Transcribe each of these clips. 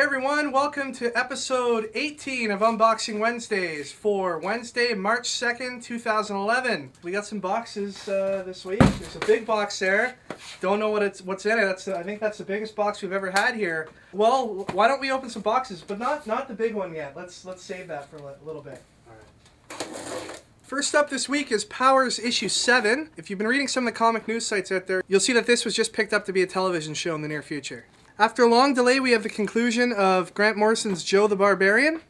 everyone, welcome to episode 18 of Unboxing Wednesdays for Wednesday, March 2nd, 2011. We got some boxes this week. There's a big box there. Don't know what's in it. I think that's the biggest box we've ever had here. Well, why don't we open some boxes, but not the big one yet. Let's save that for a little bit. All right. First up this week is Powers issue 7. If you've been reading some of the comic news sites out there, you'll see that this was just picked up to be a television show in the near future. After a long delay, we have the conclusion of Grant Morrison's Joe the Barbarian.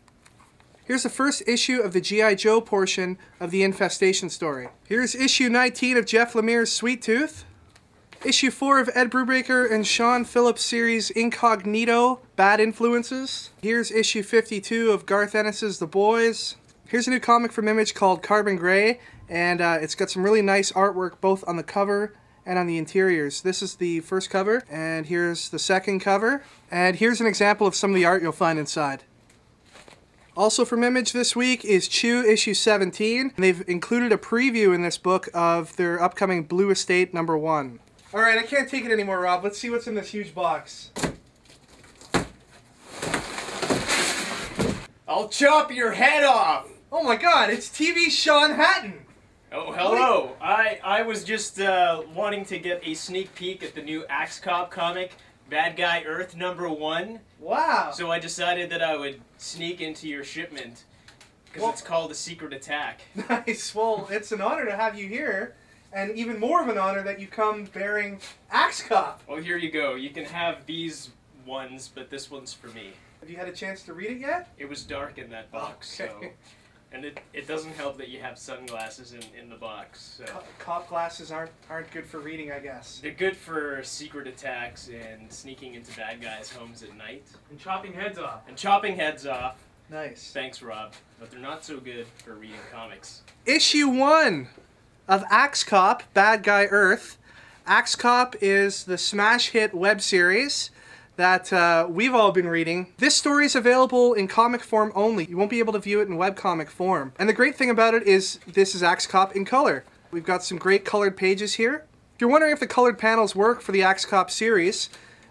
Here's the first issue of the G.I. Joe portion of the Infestation story. Here's issue 19 of Jeff Lemire's Sweet Tooth. Issue 4 of Ed Brubaker and Sean Phillips' series Incognito, Bad Influences. Here's issue 52 of Garth Ennis's The Boys. Here's a new comic from Image called Carbon Gray, and it's got some really nice artwork both on the cover and on the interiors. This is the first cover, and here's the second cover, and here's an example of some of the art you'll find inside. Also from Image this week is Chew issue 17. They've included a preview in this book of their upcoming Blue Estate #1. Alright, I can't take it anymore, Rob. Let's see what's in this huge box. I'll chop your head off! Oh my god, it's TV Shaun Hatton! Oh, hello! I was just wanting to get a sneak peek at the new Axe Cop comic, Bad Guy Earth #1. Wow! So I decided that I would sneak into your shipment, because it's called A Secret Attack. Nice! Well, it's an honor to have you here, and even more of an honor that you come bearing Axe Cop! Well, here you go. You can have these ones, but this one's for me. Have you had a chance to read it yet? It was dark in that box, okay. so... And it doesn't help that you have sunglasses in the box. So. Cop glasses aren't good for reading, I guess. They're good for secret attacks and sneaking into bad guys' homes at night. And chopping heads off. And chopping heads off. Nice. Thanks, Rob. But they're not so good for reading comics. Issue 1 of Axe Cop, Bad Guy Earth. Axe Cop is the smash hit web series that we've all been reading. This story is available in comic form only. You won't be able to view it in webcomic form. And the great thing about it is this is Axe Cop in color. We've got some great colored pages here. If you're wondering if the colored panels work for the Axe Cop series,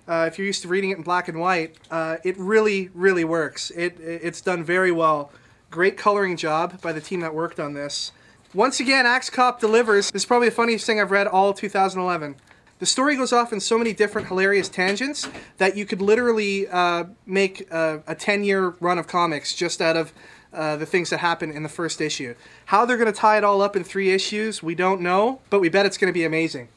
if you're used to reading it in black and white, it really, really works. It's done very well. Great coloring job by the team that worked on this. Once again, Axe Cop delivers. This is probably the funniest thing I've read all 2011. The story goes off in so many different hilarious tangents that you could literally make a 10-year run of comics just out of the things that happen in the first issue. How they're going to tie it all up in 3 issues, we don't know, but we bet it's going to be amazing.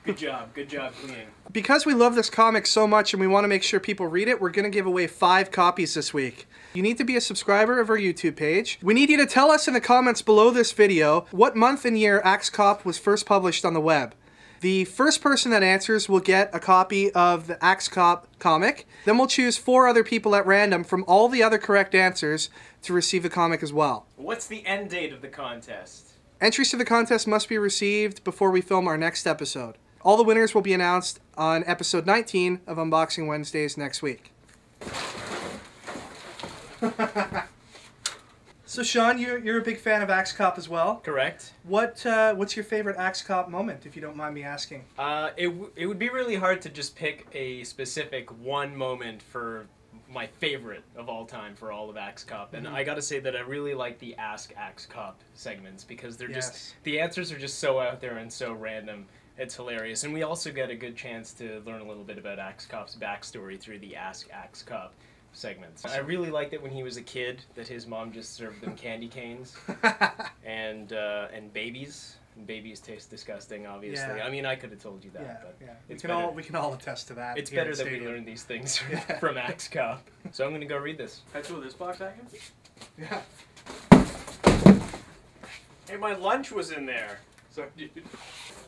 Good job cleaning. Because we love this comic so much and we want to make sure people read it, we're going to give away 5 copies this week. You need to be a subscriber of our YouTube page. We need you to tell us in the comments below this video what month and year Axe Cop was first published on the web. The first person that answers will get a copy of the Axe Cop comic. Then we'll choose 4 other people at random from all the other correct answers to receive the comic as well. What's the end date of the contest? Entries to the contest must be received before we film our next episode. All the winners will be announced on episode 19 of Unboxing Wednesdays next week. So Sean, you're a big fan of Axe Cop as well? Correct. What's your favorite Axe Cop moment, if you don't mind me asking? It would be really hard to just pick a specific one moment for my favorite of all time for all of Axe Cop. And I gotta say that I really like the Ask Axe Cop segments because they're just, the answers are just so out there and so random. It's hilarious. And we also get a good chance to learn a little bit about Axe Cop's backstory through the Ask Axe Cop segments. I really liked it when he was a kid that his mom just served them candy canes and babies. Babies taste disgusting, obviously. Yeah. I mean, I could have told you that, but we can all attest to that. It's better that we learn these things from Axe Cop. So I'm gonna go read this. Can I throw this box at you? Yeah. Hey, my lunch was in there. So.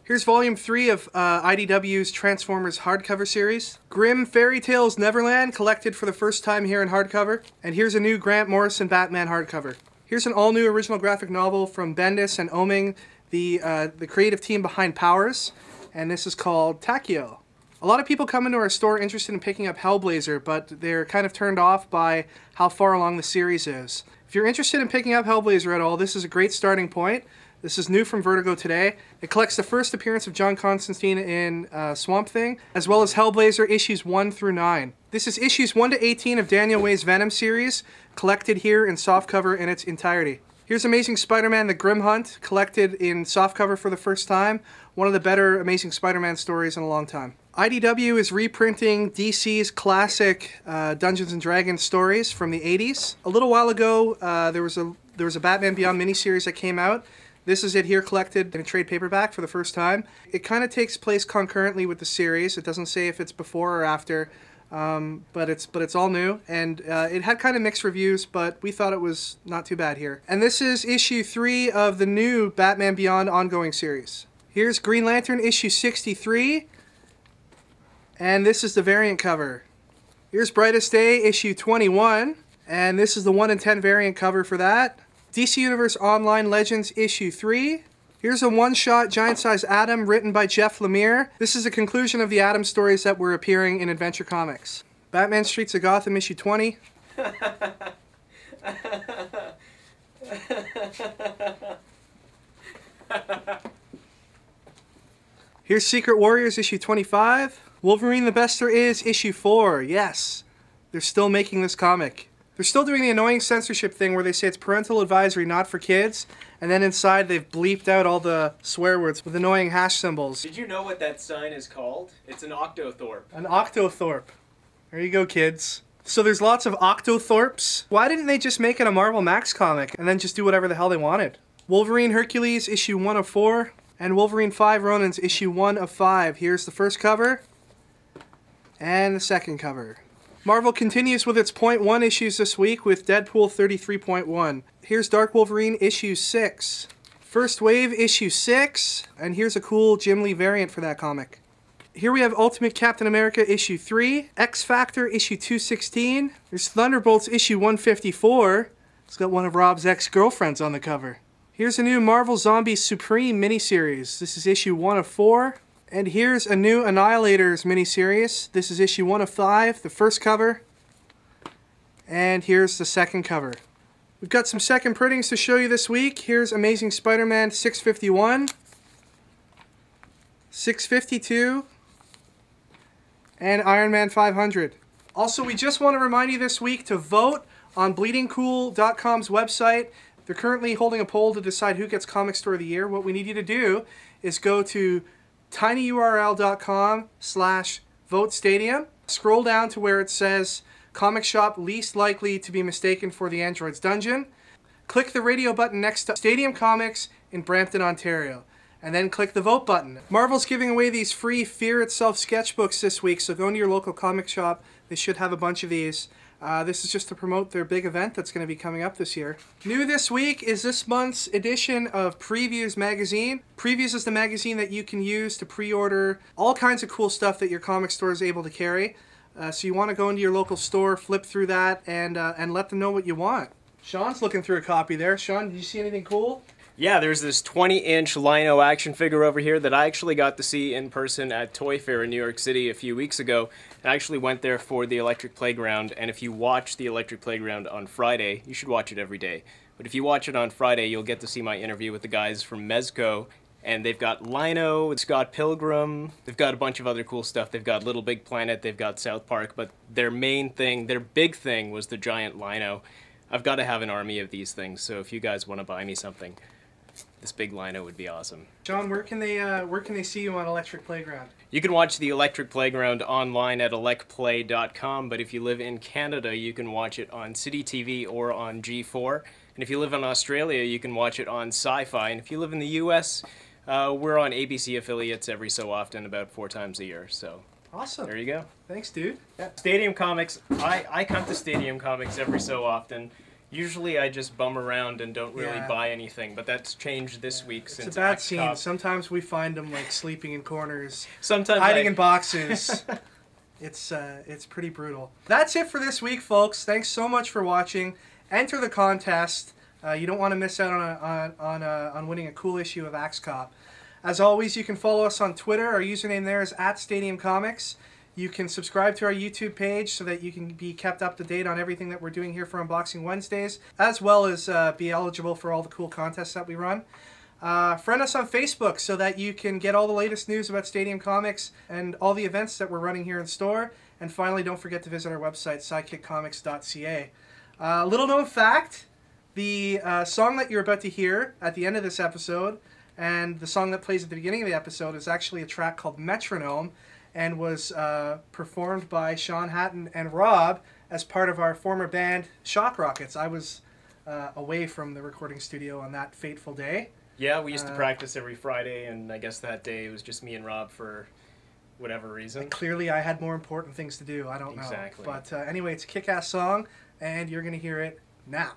Here's volume 3 of IDW's Transformers hardcover series. Grim Fairy Tales Neverland, collected for the first time here in hardcover. And here's a new Grant Morrison Batman hardcover. Here's an all-new original graphic novel from Bendis and Oming, the creative team behind Powers. And this is called Takio. A lot of people come into our store interested in picking up Hellblazer, but they're kind of turned off by how far along the series is. If you're interested in picking up Hellblazer at all, this is a great starting point. This is new from Vertigo today. It collects the first appearance of John Constantine in Swamp Thing, as well as Hellblazer issues 1 through 9. This is issues 1 to 18 of Daniel Way's Venom series, collected here in softcover in its entirety. Here's Amazing Spider-Man The Grim Hunt, collected in softcover for the first time. One of the better Amazing Spider-Man stories in a long time. IDW is reprinting DC's classic Dungeons & Dragons stories from the 80s. A little while ago, there was a Batman Beyond miniseries that came out. This is it here collected in a trade paperback for the first time. It kind of takes place concurrently with the series. It doesn't say if it's before or after, but it's all new. And it had kind of mixed reviews, but we thought it was not too bad here. And this is issue 3 of the new Batman Beyond ongoing series. Here's Green Lantern issue 63. And this is the variant cover. Here's Brightest Day issue 21. And this is the 1 in 10 variant cover for that. DC Universe Online Legends issue 3. Here's a one-shot giant-size Atom written by Jeff Lemire. This is a conclusion of the Atom stories that were appearing in Adventure Comics. Batman Streets of Gotham issue 20. Here's Secret Warriors issue 25. Wolverine the Best There Is issue 4. Yes, they're still making this comic. They're still doing the annoying censorship thing where they say it's parental advisory, not for kids, and then inside they've bleeped out all the swear words with annoying hash symbols. Did you know what that sign is called? It's an octothorpe. An octothorpe. There you go, kids. So there's lots of octothorpes. Why didn't they just make it a Marvel Max comic and then just do whatever the hell they wanted? Wolverine Hercules issue 1 of 4, and Wolverine 5 Ronins issue 1 of 5. Here's the first cover, and the second cover. Marvel continues with its .1 issues this week with Deadpool 33.1. Here's Dark Wolverine issue 6. First Wave issue 6. And here's a cool Jim Lee variant for that comic. Here we have Ultimate Captain America issue 3. X Factor issue 216. There's Thunderbolts issue 154. It's got one of Rob's ex-girlfriends on the cover. Here's a new Marvel Zombies Supreme miniseries. This is issue 1 of 4. And here's a new Annihilators miniseries. This is issue 1 of 5, the first cover. And here's the second cover. We've got some second printings to show you this week. Here's Amazing Spider-Man 651, 652, and Iron Man 500. Also, we just want to remind you this week to vote on bleedingcool.com's website. They're currently holding a poll to decide who gets Comic Store of the Year. What we need you to do is go to tinyurl.com/votestadium. Scroll down to where it says Comic Shop Least Likely to be Mistaken for the Android's Dungeon. Click the radio button next to Stadium Comics in Brampton, Ontario. And then click the vote button. Marvel's giving away these free Fear Itself sketchbooks this week, so go into your local comic shop. They should have a bunch of these. This is just to promote their big event that's going to be coming up this year. New this week is this month's edition of Previews magazine. Previews is the magazine that you can use to pre-order all kinds of cool stuff that your comic store is able to carry. So you want to go into your local store, flip through that, and let them know what you want. Sean's looking through a copy there. Sean, did you see anything cool? Yeah, there's this 20-inch Lino action figure over here that I actually got to see in person at Toy Fair in New York City a few weeks ago. I actually went there for the Electric Playground, and if you watch the Electric Playground on Friday, you should watch it every day, but if you watch it on Friday, you'll get to see my interview with the guys from Mezco, and they've got Lino, Scott Pilgrim, they've got a bunch of other cool stuff. They've got Little Big Planet, they've got South Park, but their main thing, their big thing was the giant Lino. I've got to have an army of these things, so if you guys want to buy me something, this big Lino would be awesome. John, where can they see you on Electric Playground? You can watch the Electric Playground online at elecplay.com, but if you live in Canada, you can watch it on City TV or on G4. And if you live in Australia, you can watch it on Sci-Fi. And if you live in the US, we're on ABC affiliates every so often, about 4 times a year. So awesome. There you go. Thanks, dude. Yeah. Stadium Comics. I come to Stadium Comics every so often. Usually I just bum around and don't really buy anything, but that's changed this week since it's a bad AXCOP. scene. Sometimes we find them like sleeping in corners, sometimes hiding in boxes. It's pretty brutal. That's it for this week, folks. Thanks so much for watching. Enter the contest. You don't want to miss out on winning a cool issue of AXCOP. As always, you can follow us on Twitter. Our username there is @StadiumComics. You can subscribe to our YouTube page so that you can be kept up to date on everything that we're doing here for Unboxing Wednesdays, as well as be eligible for all the cool contests that we run. Friend us on Facebook so that you can get all the latest news about Stadium Comics and all the events that we're running here in store. And finally, don't forget to visit our website, sidekickcomics.ca. Little known fact, the song that you're about to hear at the end of this episode and the song that plays at the beginning of the episode is actually a track called Metronome and was performed by Shaun, Hatton, and Rob as part of our former band, Shock Rockets. I was away from the recording studio on that fateful day. Yeah, we used to practice every Friday, and I guess that day it was just me and Rob for whatever reason. Clearly, I had more important things to do. I don't know. Exactly. But anyway, it's a kick-ass song, and you're going to hear it now.